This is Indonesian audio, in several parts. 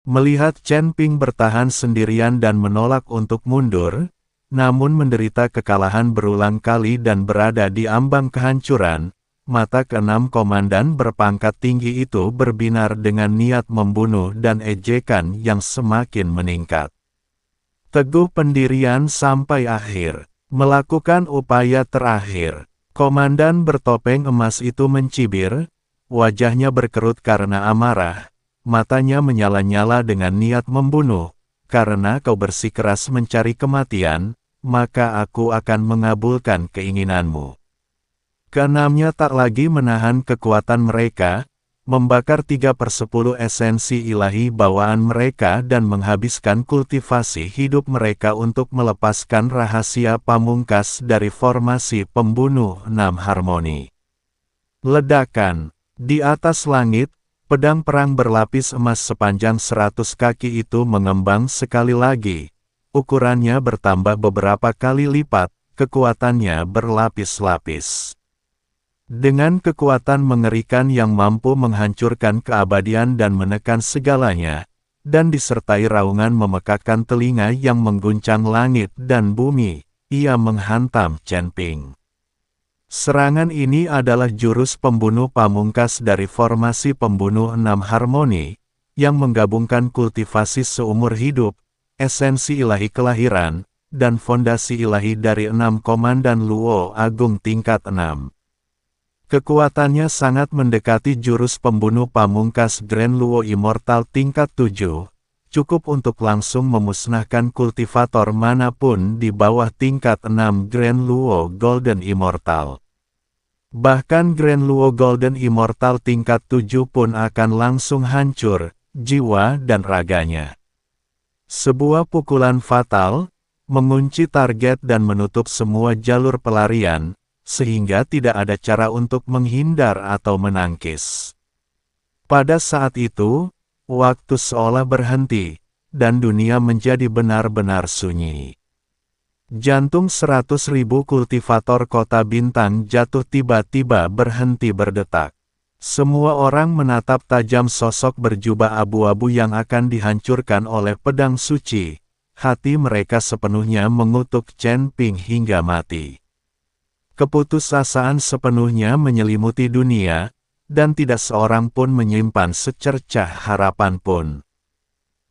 Melihat Chen Ping bertahan sendirian dan menolak untuk mundur, namun menderita kekalahan berulang kali dan berada di ambang kehancuran, mata keenam komandan berpangkat tinggi itu berbinar dengan niat membunuh dan ejekan yang semakin meningkat. Teguh pendirian sampai akhir. Melakukan upaya terakhir. Komandan bertopeng emas itu mencibir, wajahnya berkerut karena amarah, matanya menyala-nyala dengan niat membunuh. Karena kau bersikeras mencari kematian, maka aku akan mengabulkan keinginanmu. Keenamnya tak lagi menahan kekuatan mereka, membakar 3/10 esensi ilahi bawaan mereka dan menghabiskan kultivasi hidup mereka untuk melepaskan rahasia pamungkas dari formasi pembunuh 6 harmoni. Ledakan. Di atas langit, pedang perang berlapis emas sepanjang 100 kaki itu mengembang sekali lagi. Ukurannya bertambah beberapa kali lipat, kekuatannya berlapis-lapis. Dengan kekuatan mengerikan yang mampu menghancurkan keabadian dan menekan segalanya, dan disertai raungan memekakkan telinga yang mengguncang langit dan bumi, ia menghantam Chen Ping. Serangan ini adalah jurus pembunuh pamungkas dari formasi pembunuh 6 harmoni, yang menggabungkan kultivasi seumur hidup, esensi ilahi kelahiran, dan fondasi ilahi dari 6 komandan Luo Agung tingkat 6. Kekuatannya sangat mendekati jurus pembunuh pamungkas Grand Luo Immortal tingkat 7, cukup untuk langsung memusnahkan kultivator manapun di bawah tingkat 6 Grand Luo Golden Immortal. Bahkan Grand Luo Golden Immortal tingkat 7 pun akan langsung hancur, jiwa dan raganya. Sebuah pukulan fatal, mengunci target dan menutup semua jalur pelarian, sehingga tidak ada cara untuk menghindar atau menangkis. Pada saat itu, waktu seolah berhenti, dan dunia menjadi benar-benar sunyi. Jantung 100.000 kultivator kota bintang jatuh tiba-tiba berhenti berdetak. Semua orang menatap tajam sosok berjubah abu-abu yang akan dihancurkan oleh pedang suci. Hati mereka sepenuhnya mengutuk Chen Ping hingga mati. Keputusasaan sepenuhnya menyelimuti dunia, dan tidak seorang pun menyimpan secercah harapan pun.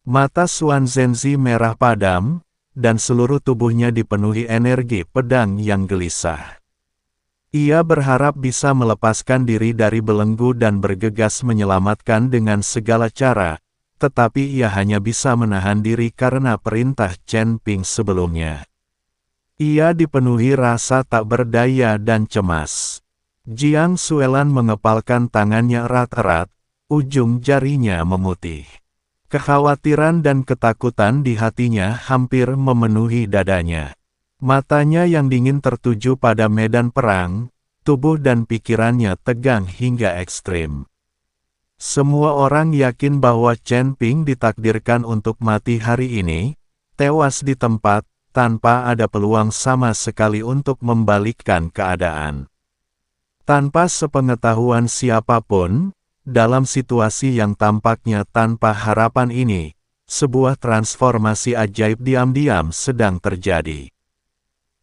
Mata Xuan Zhenzi merah padam, dan seluruh tubuhnya dipenuhi energi pedang yang gelisah. Ia berharap bisa melepaskan diri dari belenggu dan bergegas menyelamatkan dengan segala cara, tetapi ia hanya bisa menahan diri karena perintah Chen Ping sebelumnya. Ia dipenuhi rasa tak berdaya dan cemas. Jiang Xuelan mengepalkan tangannya erat-erat, ujung jarinya memutih. Kekhawatiran dan ketakutan di hatinya hampir memenuhi dadanya. Matanya yang dingin tertuju pada medan perang, tubuh dan pikirannya tegang hingga ekstrim. Semua orang yakin bahwa Chen Ping ditakdirkan untuk mati hari ini, tewas di tempat, tanpa ada peluang sama sekali untuk membalikkan keadaan. Tanpa sepengetahuan siapapun, dalam situasi yang tampaknya tanpa harapan ini, sebuah transformasi ajaib diam-diam sedang terjadi.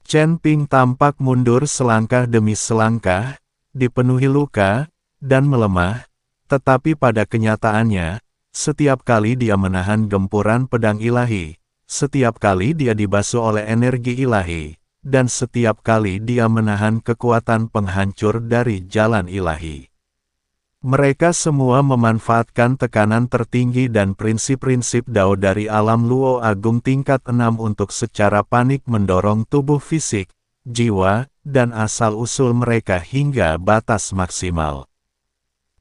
Chen Ping tampak mundur selangkah demi selangkah, dipenuhi luka, dan melemah, tetapi pada kenyataannya, setiap kali dia menahan gempuran pedang ilahi, setiap kali dia dibasuh oleh energi ilahi, dan setiap kali dia menahan kekuatan penghancur dari jalan ilahi. Mereka semua memanfaatkan tekanan tertinggi dan prinsip-prinsip Dao dari alam Luo Agung tingkat 6 untuk secara panik mendorong tubuh fisik, jiwa, dan asal-usul mereka hingga batas maksimal.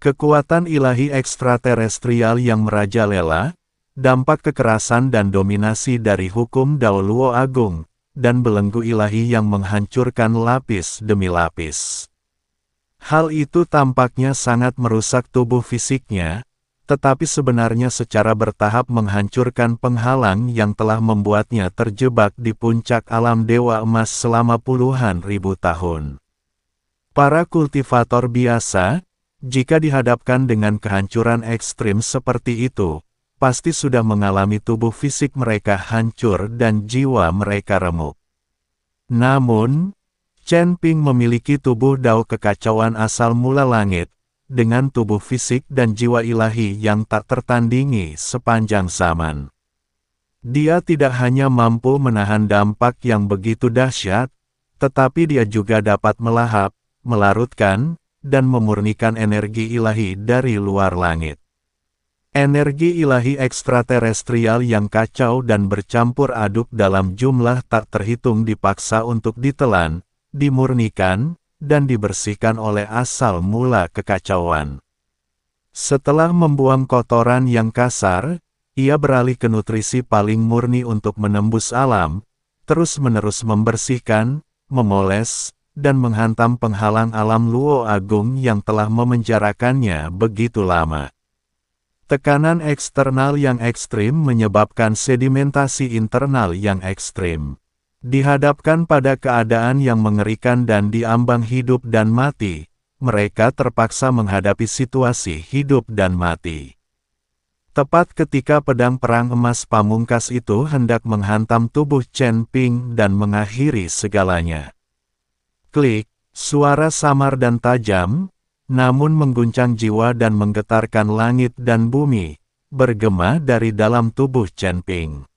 Kekuatan ilahi ekstraterestrial yang merajalela, dampak kekerasan dan dominasi dari hukum Dao Luo Agung, dan belenggu ilahi yang menghancurkan lapis demi lapis. Hal itu tampaknya sangat merusak tubuh fisiknya, tetapi sebenarnya secara bertahap menghancurkan penghalang yang telah membuatnya terjebak di puncak alam dewa emas selama puluhan ribu tahun. Para kultivator biasa, jika dihadapkan dengan kehancuran ekstrim seperti itu, pasti sudah mengalami tubuh fisik mereka hancur dan jiwa mereka remuk. Namun, Chen Ping memiliki tubuh Dao kekacauan asal mula langit, dengan tubuh fisik dan jiwa ilahi yang tak tertandingi sepanjang zaman. Dia tidak hanya mampu menahan dampak yang begitu dahsyat, tetapi dia juga dapat melahap, melarutkan, dan memurnikan energi ilahi dari luar langit. Energi ilahi ekstraterestrial yang kacau dan bercampur aduk dalam jumlah tak terhitung dipaksa untuk ditelan, dimurnikan, dan dibersihkan oleh asal mula kekacauan. Setelah membuang kotoran yang kasar, ia beralih ke nutrisi paling murni untuk menembus alam, terus-menerus membersihkan, memoles, dan menghantam penghalang alam Luo Agung yang telah memenjarakannya begitu lama. Tekanan eksternal yang ekstrim menyebabkan sedimentasi internal yang ekstrim. Dihadapkan pada keadaan yang mengerikan dan diambang hidup dan mati, mereka terpaksa menghadapi situasi hidup dan mati. Tepat ketika pedang perang emas pamungkas itu hendak menghantam tubuh Chen Ping dan mengakhiri segalanya. Klik, suara samar dan tajam, namun mengguncang jiwa dan menggetarkan langit dan bumi, bergema dari dalam tubuh Chen Ping.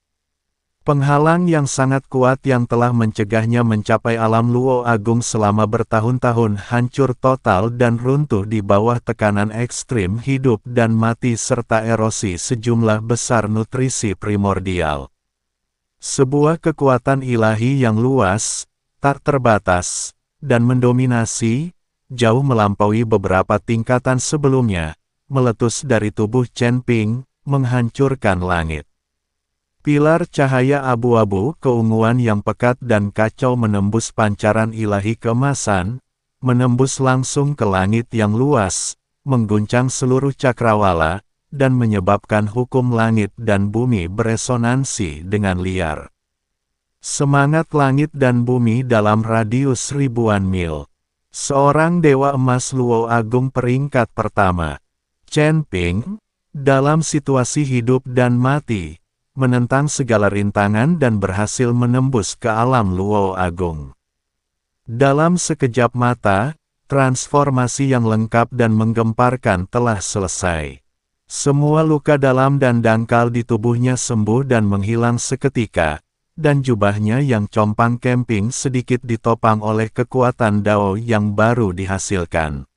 Penghalang yang sangat kuat yang telah mencegahnya mencapai alam Luo Agung selama bertahun-tahun hancur total dan runtuh di bawah tekanan ekstrim hidup dan mati serta erosi sejumlah besar nutrisi primordial. Sebuah kekuatan ilahi yang luas, tak terbatas, dan mendominasi, jauh melampaui beberapa tingkatan sebelumnya, meletus dari tubuh Chen Ping, menghancurkan langit. Pilar cahaya abu-abu keunguan yang pekat dan kacau menembus pancaran ilahi keemasan, menembus langsung ke langit yang luas, mengguncang seluruh cakrawala, dan menyebabkan hukum langit dan bumi beresonansi dengan liar. Semangat langit dan bumi dalam radius ribuan mil. Seorang Dewa Emas Luo Agung peringkat pertama, Chen Ping, dalam situasi hidup dan mati, menentang segala rintangan dan berhasil menembus ke alam Luo Agung. Dalam sekejap mata, transformasi yang lengkap dan menggemparkan telah selesai. Semua luka dalam dan dangkal di tubuhnya sembuh dan menghilang seketika, dan jubahnya yang compang-camping sedikit ditopang oleh kekuatan Dao yang baru dihasilkan.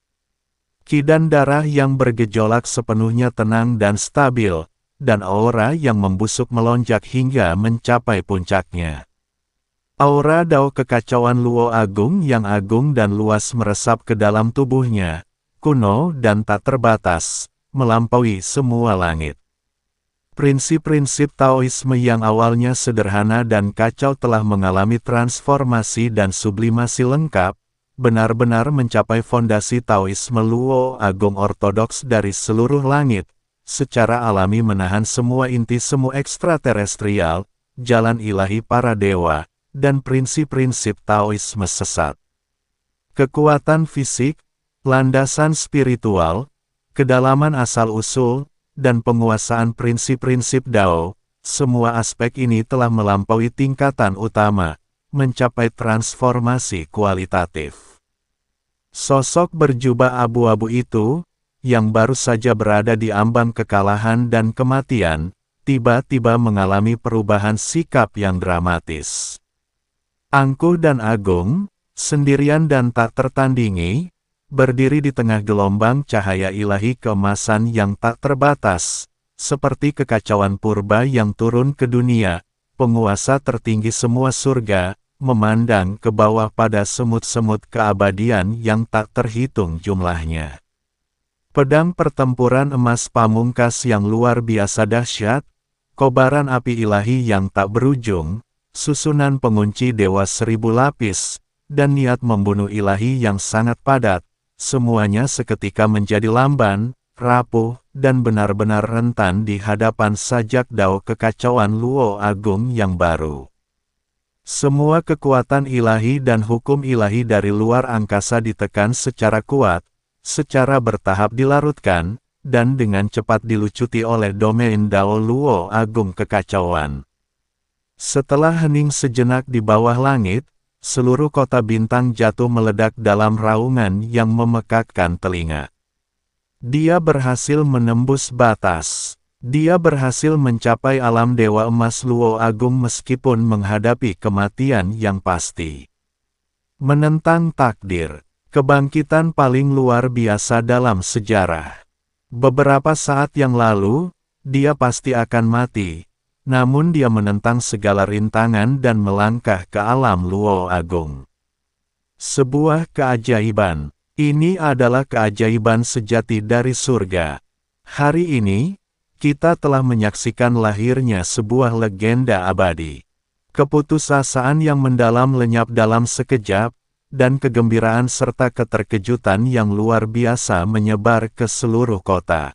Qi dan darah yang bergejolak sepenuhnya tenang dan stabil, dan aura yang membusuk melonjak hingga mencapai puncaknya. Aura Dao kekacauan Luo Agung yang agung dan luas meresap ke dalam tubuhnya, kuno dan tak terbatas, melampaui semua langit. Prinsip-prinsip Taoisme yang awalnya sederhana dan kacau telah mengalami transformasi dan sublimasi lengkap, benar-benar mencapai fondasi Taoisme Luo Agung ortodoks dari seluruh langit, secara alami menahan semua inti semu ekstraterestrial, jalan ilahi para dewa, dan prinsip-prinsip Taoisme sesat. Kekuatan fisik, landasan spiritual, kedalaman asal-usul, dan penguasaan prinsip-prinsip Dao, semua aspek ini telah melampaui tingkatan utama, mencapai transformasi kualitatif. Sosok berjubah abu-abu itu, yang baru saja berada di ambang kekalahan dan kematian, tiba-tiba mengalami perubahan sikap yang dramatis. Angkuh dan agung, sendirian dan tak tertandingi, berdiri di tengah gelombang cahaya ilahi keemasan yang tak terbatas, seperti kekacauan purba yang turun ke dunia, penguasa tertinggi semua surga, memandang ke bawah pada semut-semut keabadian yang tak terhitung jumlahnya. Pedang pertempuran emas pamungkas yang luar biasa dahsyat, kobaran api ilahi yang tak berujung, susunan pengunci dewa 1000 lapis, dan niat membunuh ilahi yang sangat padat, semuanya seketika menjadi lamban, rapuh, dan benar-benar rentan di hadapan sajak Dao kekacauan Luo Agung yang baru. Semua kekuatan ilahi dan hukum ilahi dari luar angkasa ditekan secara kuat, secara bertahap dilarutkan, dan dengan cepat dilucuti oleh domain Dao Luo Agung kekacauan. Setelah hening sejenak di bawah langit, seluruh kota bintang jatuh meledak dalam raungan yang memekakkan telinga. Dia berhasil menembus batas. Dia berhasil mencapai alam Dewa Emas Luo Agung meskipun menghadapi kematian yang pasti. Menentang takdir, kebangkitan paling luar biasa dalam sejarah. Beberapa saat yang lalu, dia pasti akan mati, namun dia menentang segala rintangan dan melangkah ke alam Luo Agung. Sebuah keajaiban. Ini adalah keajaiban sejati dari surga. Hari ini, kita telah menyaksikan lahirnya sebuah legenda abadi. Keputusasaan yang mendalam lenyap dalam sekejap, dan kegembiraan serta keterkejutan yang luar biasa menyebar ke seluruh kota.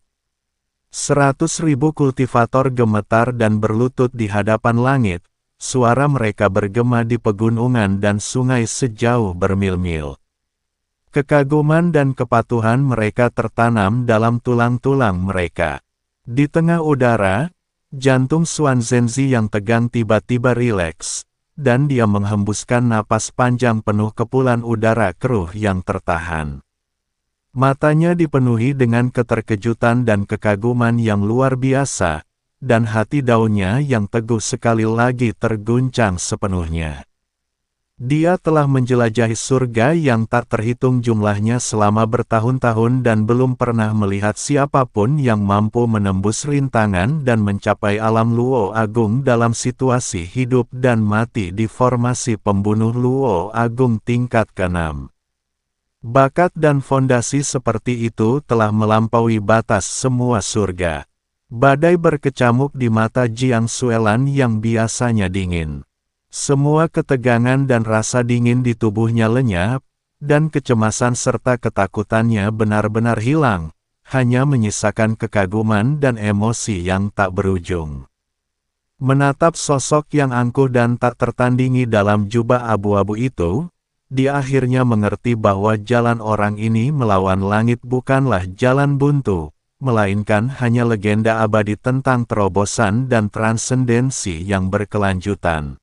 100.000 kultivator gemetar dan berlutut di hadapan langit, suara mereka bergema di pegunungan dan sungai sejauh bermil-mil. Kekaguman dan kepatuhan mereka tertanam dalam tulang-tulang mereka. Di tengah udara, jantung Xuan Zhenzi yang tegang tiba-tiba rileks, dan dia menghembuskan napas panjang penuh kepulan udara keruh yang tertahan. Matanya dipenuhi dengan keterkejutan dan kekaguman yang luar biasa, dan hati daunnya yang teguh sekali lagi terguncang sepenuhnya. Dia telah menjelajahi surga yang tak terhitung jumlahnya selama bertahun-tahun dan belum pernah melihat siapapun yang mampu menembus rintangan dan mencapai alam Luo Agung dalam situasi hidup dan mati di formasi pembunuh Luo Agung tingkat ke-6. Bakat dan fondasi seperti itu telah melampaui batas semua surga. Badai berkecamuk di mata Jiang Xuelan yang biasanya dingin. Semua ketegangan dan rasa dingin di tubuhnya lenyap, dan kecemasan serta ketakutannya benar-benar hilang, hanya menyisakan kekaguman dan emosi yang tak berujung. Menatap sosok yang angkuh dan tak tertandingi dalam jubah abu-abu itu, dia akhirnya mengerti bahwa jalan orang ini melawan langit bukanlah jalan buntu, melainkan hanya legenda abadi tentang terobosan dan transendensi yang berkelanjutan.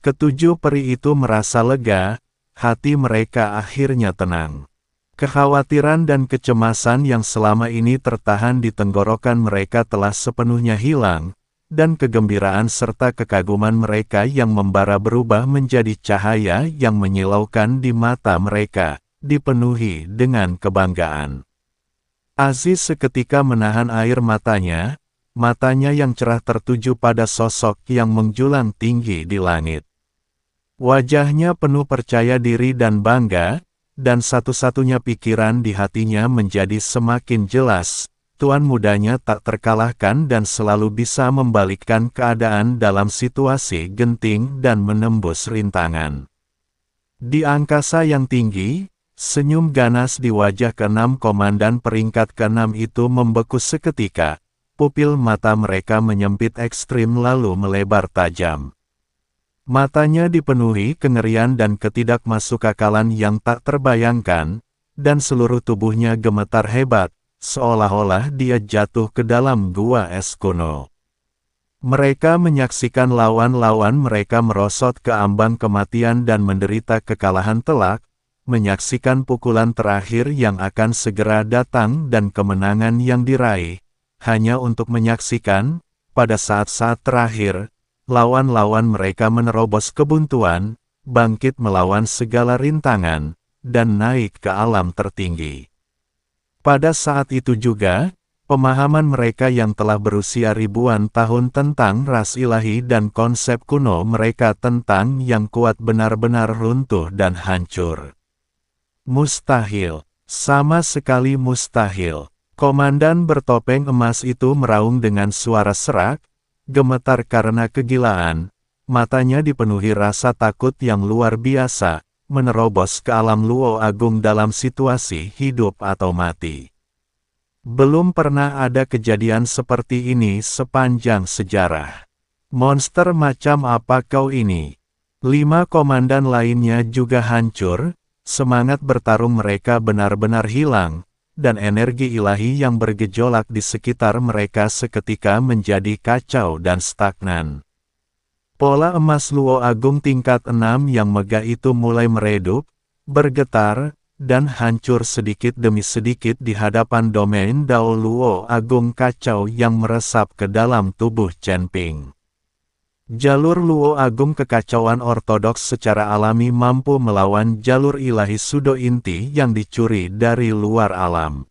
Ketujuh peri itu merasa lega, hati mereka akhirnya tenang. Kekhawatiran dan kecemasan yang selama ini tertahan di tenggorokan mereka telah sepenuhnya hilang, dan kegembiraan serta kekaguman mereka yang membara berubah menjadi cahaya yang menyilaukan di mata mereka, dipenuhi dengan kebanggaan. Aziz seketika menahan air matanya yang cerah tertuju pada sosok yang menjulang tinggi di langit. Wajahnya penuh percaya diri dan bangga, dan satu-satunya pikiran di hatinya menjadi semakin jelas. Tuan mudanya tak terkalahkan dan selalu bisa membalikkan keadaan dalam situasi genting dan menembus rintangan. Di angkasa yang tinggi, senyum ganas di wajah ke-6 komandan peringkat ke-6 itu membeku seketika. Pupil mata mereka menyempit ekstrim lalu melebar tajam. Matanya dipenuhi kengerian dan ketidakmasukakalan yang tak terbayangkan, dan seluruh tubuhnya gemetar hebat, seolah-olah dia jatuh ke dalam gua es kuno. Mereka menyaksikan lawan-lawan mereka merosot ke ambang kematian dan menderita kekalahan telak, menyaksikan pukulan terakhir yang akan segera datang dan kemenangan yang diraih, hanya untuk menyaksikan, pada saat-saat terakhir, lawan-lawan mereka menerobos kebuntuan, bangkit melawan segala rintangan, dan naik ke alam tertinggi. Pada saat itu juga, pemahaman mereka yang telah berusia ribuan tahun tentang ras ilahi dan konsep kuno mereka tentang yang kuat benar-benar runtuh dan hancur. Mustahil, sama sekali mustahil. Komandan bertopeng emas itu meraung dengan suara serak, gemetar karena kegilaan, matanya dipenuhi rasa takut yang luar biasa, menerobos ke alam Luo Agung dalam situasi hidup atau mati. Belum pernah ada kejadian seperti ini sepanjang sejarah. Monster macam apa kau ini? 5 komandan lainnya juga hancur, semangat bertarung mereka benar-benar hilang, dan energi ilahi yang bergejolak di sekitar mereka seketika menjadi kacau dan stagnan. Pola emas Luo Agung tingkat 6 yang megah itu mulai meredup, bergetar, dan hancur sedikit demi sedikit di hadapan domain Dao Luo Agung kacau yang meresap ke dalam tubuh Chen Ping. Jalur Luo Agung kekacauan ortodoks secara alami mampu melawan jalur ilahi Sudo inti yang dicuri dari luar alam.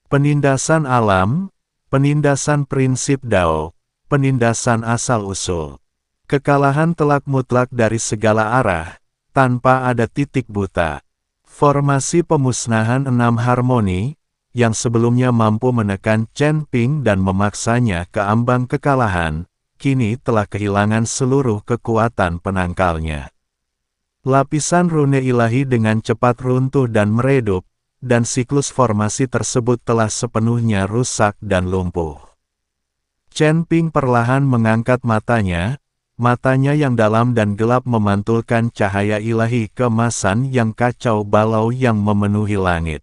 Penindasan alam, penindasan prinsip Dao, penindasan asal-usul. Kekalahan telak mutlak dari segala arah, tanpa ada titik buta. Formasi pemusnahan 6 harmoni, yang sebelumnya mampu menekan Chen Ping dan memaksanya ke ambang kekalahan, kini telah kehilangan seluruh kekuatan penangkalnya. Lapisan rune ilahi dengan cepat runtuh dan meredup, dan siklus formasi tersebut telah sepenuhnya rusak dan lumpuh. Chen Ping perlahan mengangkat matanya yang dalam dan gelap memantulkan cahaya ilahi keemasan yang kacau balau yang memenuhi langit.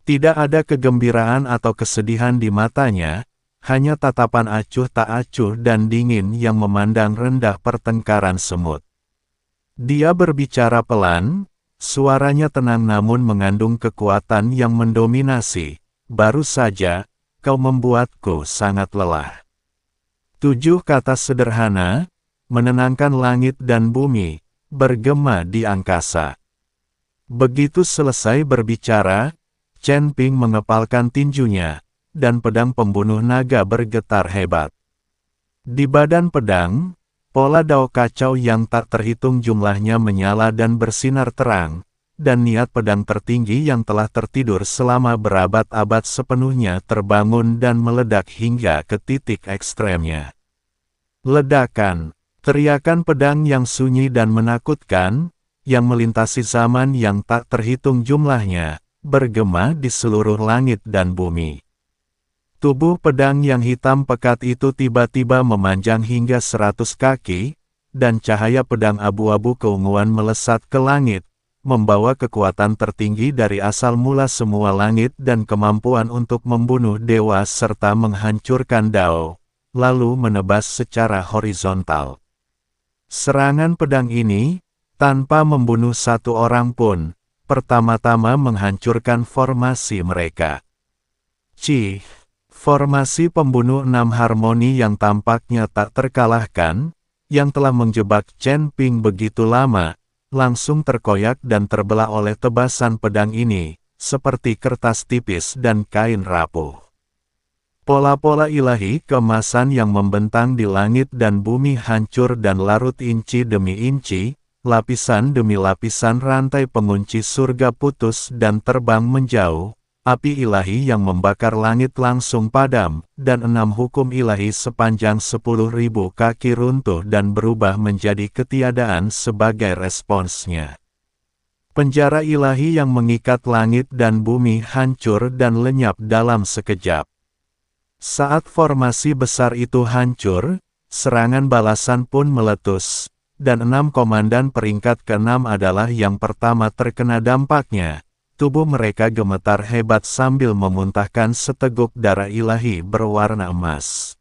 Tidak ada kegembiraan atau kesedihan di matanya, hanya tatapan acuh tak acuh dan dingin yang memandang rendah pertengkaran semut. Dia berbicara pelan, suaranya tenang namun mengandung kekuatan yang mendominasi. Baru saja, kau membuatku sangat lelah. 7 kata sederhana, menenangkan langit dan bumi, bergema di angkasa. Begitu selesai berbicara, Chen Ping mengepalkan tinjunya, dan pedang pembunuh naga bergetar hebat. Di badan pedang, pola dao kacau yang tak terhitung jumlahnya menyala dan bersinar terang, dan niat pedang tertinggi yang telah tertidur selama berabad-abad sepenuhnya terbangun dan meledak hingga ke titik ekstremnya. Ledakan, teriakan pedang yang sunyi dan menakutkan, yang melintasi zaman yang tak terhitung jumlahnya, bergema di seluruh langit dan bumi. Tubuh pedang yang hitam pekat itu tiba-tiba memanjang hingga 100 kaki, dan cahaya pedang abu-abu keunguan melesat ke langit, membawa kekuatan tertinggi dari asal mula semua langit dan kemampuan untuk membunuh dewa serta menghancurkan Dao, lalu menebas secara horizontal. Serangan pedang ini, tanpa membunuh satu orang pun, pertama-tama menghancurkan formasi mereka. Formasi pembunuh 6 harmoni yang tampaknya tak terkalahkan, yang telah menjebak Chen Ping begitu lama, langsung terkoyak dan terbelah oleh tebasan pedang ini, seperti kertas tipis dan kain rapuh. Pola-pola ilahi keemasan yang membentang di langit dan bumi hancur dan larut inci demi inci, lapisan demi lapisan rantai pengunci surga putus dan terbang menjauh. Api ilahi yang membakar langit langsung padam, dan 6 hukum ilahi sepanjang 10.000 kaki runtuh dan berubah menjadi ketiadaan sebagai responsnya. Penjara ilahi yang mengikat langit dan bumi hancur dan lenyap dalam sekejap. Saat formasi besar itu hancur, serangan balasan pun meletus, dan 6 komandan peringkat ke-6 adalah yang pertama terkena dampaknya. Tubuh mereka gemetar hebat sambil memuntahkan seteguk darah ilahi berwarna emas.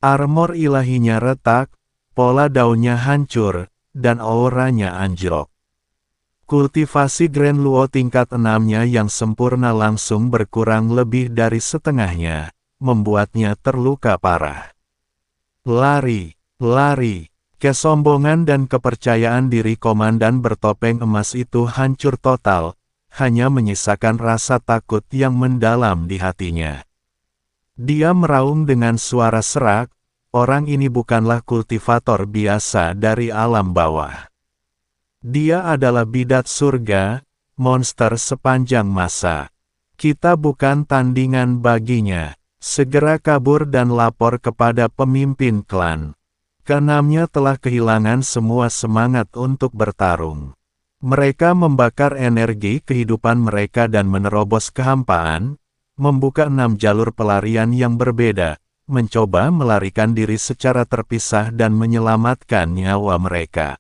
Armor ilahinya retak, pola daunnya hancur, dan auranya anjlok. Kultivasi Grand Luo tingkat 6-nya yang sempurna langsung berkurang lebih dari setengahnya, membuatnya terluka parah. Lari. Kesombongan dan kepercayaan diri komandan bertopeng emas itu hancur total, hanya menyisakan rasa takut yang mendalam di hatinya. Dia meraung dengan suara serak, orang ini bukanlah kultivator biasa dari alam bawah. Dia adalah bidat surga, monster sepanjang masa. Kita bukan tandingan baginya. Segera kabur dan lapor kepada pemimpin klan. Keenamnya telah kehilangan semua semangat untuk bertarung. Mereka membakar energi kehidupan mereka dan menerobos kehampaan, membuka 6 jalur pelarian yang berbeda, mencoba melarikan diri secara terpisah dan menyelamatkan nyawa mereka.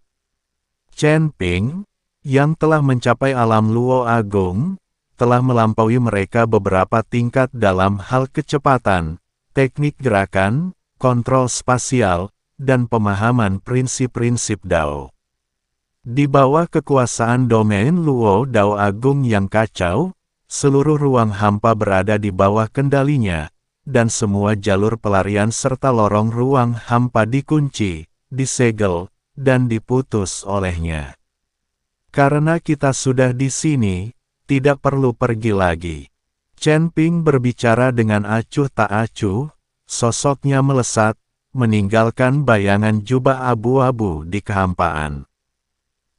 Chen Ping, yang telah mencapai alam Luo Agung, telah melampaui mereka beberapa tingkat dalam hal kecepatan, teknik gerakan, kontrol spasial, dan pemahaman prinsip-prinsip Dao. Di bawah kekuasaan domain Luo Dao Agung yang kacau, seluruh ruang hampa berada di bawah kendalinya, dan semua jalur pelarian serta lorong ruang hampa dikunci, disegel, dan diputus olehnya. Karena kita sudah di sini, tidak perlu pergi lagi. Chen Ping berbicara dengan acuh tak acuh, sosoknya melesat, meninggalkan bayangan jubah abu-abu di kehampaan.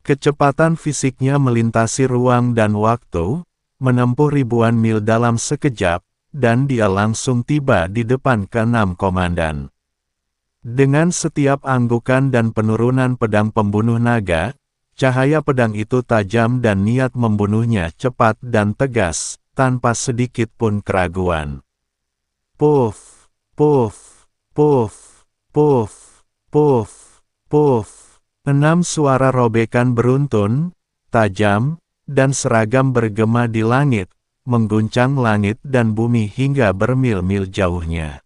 Kecepatan fisiknya melintasi ruang dan waktu, menempuh ribuan mil dalam sekejap, dan dia langsung tiba di depan keenam komandan. Dengan setiap anggukan dan penurunan pedang pembunuh naga, cahaya pedang itu tajam dan niat membunuhnya cepat dan tegas, tanpa sedikit pun keraguan. Puff, puff, puff, puff, puff, puff. 6 suara robekan beruntun, tajam, dan seragam bergema di langit, mengguncang langit dan bumi hingga bermil-mil jauhnya.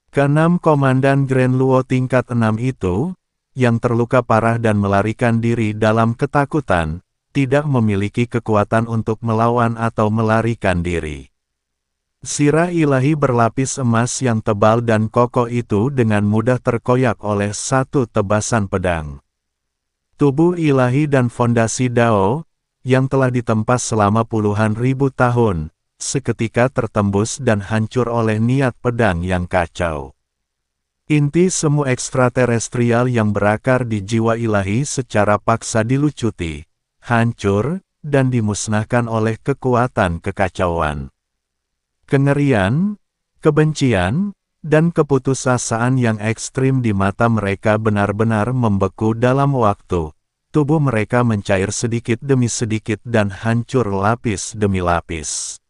Keenam komandan Grand Luo tingkat 6 itu, yang terluka parah dan melarikan diri dalam ketakutan, tidak memiliki kekuatan untuk melawan atau melarikan diri. Sirah ilahi berlapis emas yang tebal dan kokoh itu dengan mudah terkoyak oleh satu tebasan pedang. Tubuh ilahi dan fondasi Dao, yang telah ditempas selama puluhan ribu tahun, seketika tertembus dan hancur oleh niat pedang yang kacau. Inti semu ekstraterestrial yang berakar di jiwa ilahi secara paksa dilucuti, hancur, dan dimusnahkan oleh kekuatan kekacauan. Kengerian, kebencian, dan keputusasaan yang ekstrim di mata mereka benar-benar membeku dalam waktu. Tubuh mereka mencair sedikit demi sedikit dan hancur lapis demi lapis.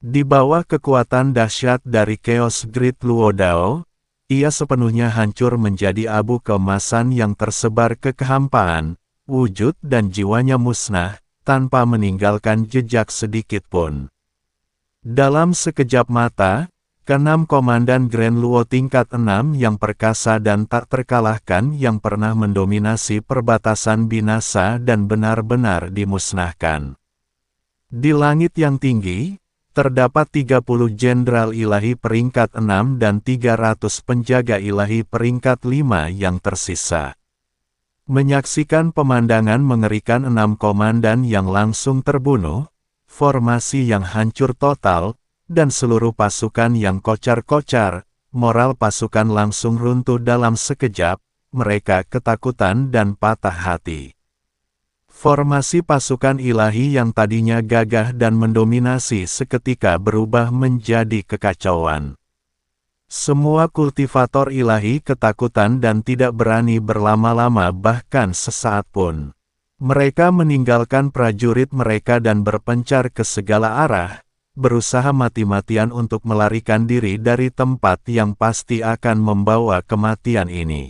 Di bawah kekuatan dahsyat dari Chaos Grid Luo Dao, ia sepenuhnya hancur menjadi abu keemasan yang tersebar ke kehampaan, wujud dan jiwanya musnah, tanpa meninggalkan jejak sedikit pun. Dalam sekejap mata, keenam komandan Grand Luo tingkat 6 yang perkasa dan tak terkalahkan yang pernah mendominasi perbatasan binasa dan benar-benar dimusnahkan. Di langit yang tinggi, terdapat 30 jenderal ilahi peringkat 6 dan 300 penjaga ilahi peringkat 5 yang tersisa. Menyaksikan pemandangan mengerikan 6 komandan yang langsung terbunuh, formasi yang hancur total, dan seluruh pasukan yang kocar-kocar, moral pasukan langsung runtuh dalam sekejap, mereka ketakutan dan patah hati. Formasi pasukan ilahi yang tadinya gagah dan mendominasi seketika berubah menjadi kekacauan. Semua kultivator ilahi ketakutan dan tidak berani berlama-lama bahkan sesaat pun. Mereka meninggalkan prajurit mereka dan berpencar ke segala arah, berusaha mati-matian untuk melarikan diri dari tempat yang pasti akan membawa kematian ini.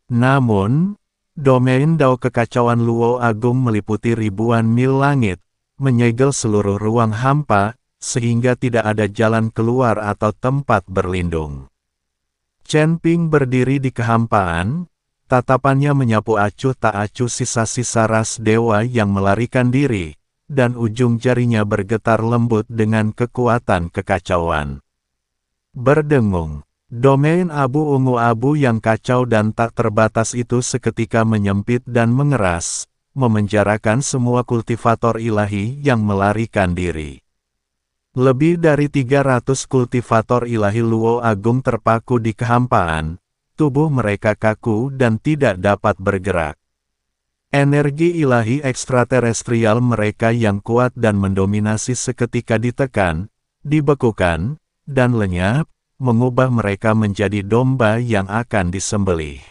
Namun, domain Dao kekacauan Luo Agung meliputi ribuan mil langit, menyegel seluruh ruang hampa, sehingga tidak ada jalan keluar atau tempat berlindung. Chen Ping berdiri di kehampaan, tatapannya menyapu acuh tak acuh sisa-sisa ras dewa yang melarikan diri, dan ujung jarinya bergetar lembut dengan kekuatan kekacauan. Berdengung. Domain abu ungu abu yang kacau dan tak terbatas itu seketika menyempit dan mengeras, memenjarakan semua kultivator ilahi yang melarikan diri. Lebih dari 300 kultivator ilahi Luo Agung terpaku di kehampaan, tubuh mereka kaku dan tidak dapat bergerak. Energi ilahi ekstraterestrial mereka yang kuat dan mendominasi seketika ditekan, dibekukan, dan lenyap, mengubah mereka menjadi domba yang akan disembelih.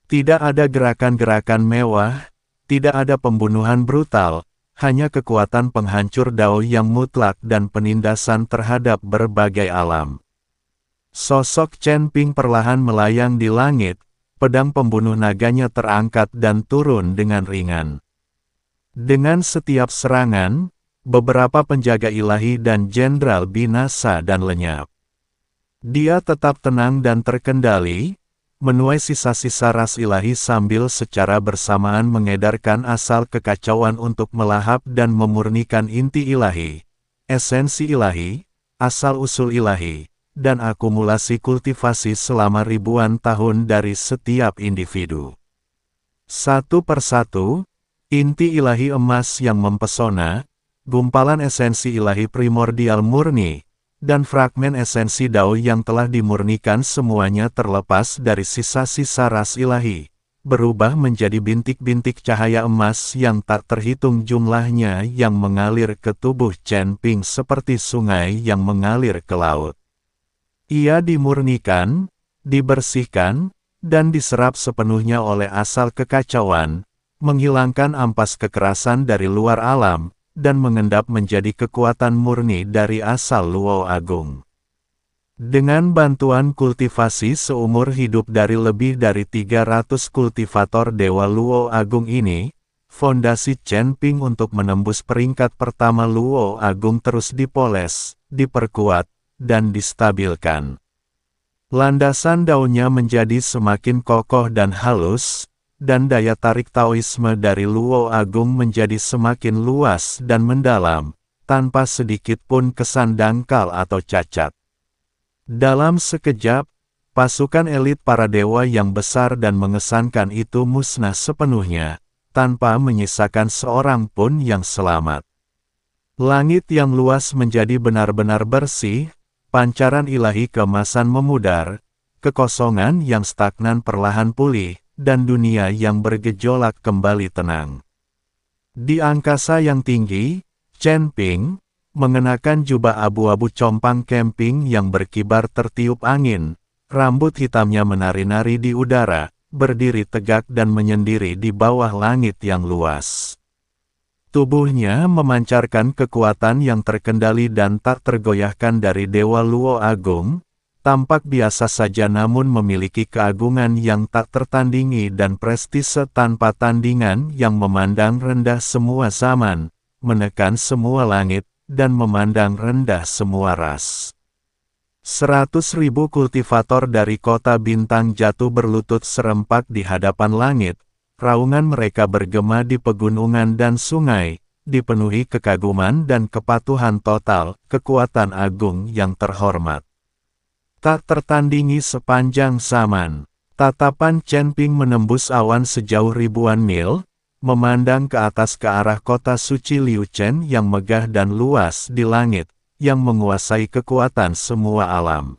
Tidak ada gerakan-gerakan mewah, tidak ada pembunuhan brutal, hanya kekuatan penghancur Dao yang mutlak dan penindasan terhadap berbagai alam. Sosok Chen Ping perlahan melayang di langit, pedang pembunuh naganya terangkat dan turun dengan ringan. Dengan setiap serangan, beberapa penjaga ilahi dan jenderal binasa dan lenyap. Dia tetap tenang dan terkendali, menuai sisa-sisa ras ilahi sambil secara bersamaan mengedarkan asal kekacauan untuk melahap dan memurnikan inti ilahi, esensi ilahi, asal-usul ilahi, dan akumulasi kultivasi selama ribuan tahun dari setiap individu. Satu persatu, inti ilahi emas yang mempesona, gumpalan esensi ilahi primordial murni, dan fragmen esensi Dao yang telah dimurnikan semuanya terlepas dari sisa-sisa ras ilahi, berubah menjadi bintik-bintik cahaya emas yang tak terhitung jumlahnya yang mengalir ke tubuh Chen Ping seperti sungai yang mengalir ke laut. Ia dimurnikan, dibersihkan, dan diserap sepenuhnya oleh asal kekacauan, menghilangkan ampas kekerasan dari luar alam, dan mengendap menjadi kekuatan murni dari asal Luo Agung. Dengan bantuan kultivasi seumur hidup dari lebih dari 300 kultivator Dewa Luo Agung ini, fondasi Chen Ping untuk menembus peringkat pertama Luo Agung terus dipoles, diperkuat, dan distabilkan. Landasan daunnya menjadi semakin kokoh dan halus, dan daya tarik Taoisme dari Luo Agung menjadi semakin luas dan mendalam, tanpa sedikit pun kesan dangkal atau cacat. Dalam sekejap, pasukan elit para dewa yang besar dan mengesankan itu musnah sepenuhnya, tanpa menyisakan seorang pun yang selamat. Langit yang luas menjadi benar-benar bersih, pancaran ilahi keemasan memudar, kekosongan yang stagnan perlahan pulih, dan dunia yang bergejolak kembali tenang. Di angkasa yang tinggi, Chen Ping, mengenakan jubah abu-abu compang camping yang berkibar tertiup angin, rambut hitamnya menari-nari di udara, berdiri tegak dan menyendiri di bawah langit yang luas. Tubuhnya memancarkan kekuatan yang terkendali dan tak tergoyahkan dari Dewa Luo Agung, tampak biasa saja namun memiliki keagungan yang tak tertandingi dan prestise tanpa tandingan yang memandang rendah semua zaman, menekan semua langit, dan memandang rendah semua ras. 100.000 kultivator dari kota bintang jatuh berlutut serempak di hadapan langit, raungan mereka bergema di pegunungan dan sungai, dipenuhi kekaguman dan kepatuhan total, kekuatan agung yang terhormat. Tak tertandingi sepanjang zaman. Tatapan Chen Ping menembus awan sejauh ribuan mil, memandang ke atas ke arah kota suci Liu Chen yang megah dan luas di langit, yang menguasai kekuatan semua alam.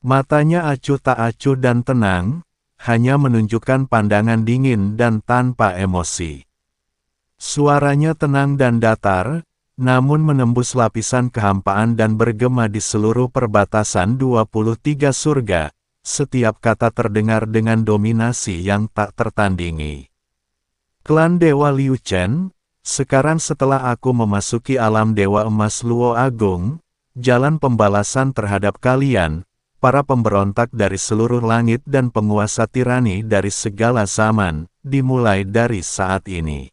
Matanya acuh tak acuh dan tenang, hanya menunjukkan pandangan dingin dan tanpa emosi. Suaranya tenang dan datar, namun menembus lapisan kehampaan dan bergema di seluruh perbatasan 23 surga, setiap kata terdengar dengan dominasi yang tak tertandingi. Klan Dewa Liu Chen, sekarang setelah aku memasuki alam Dewa Emas Luo Agung, jalan pembalasan terhadap kalian, para pemberontak dari seluruh langit dan penguasa tirani dari segala zaman, dimulai dari saat ini.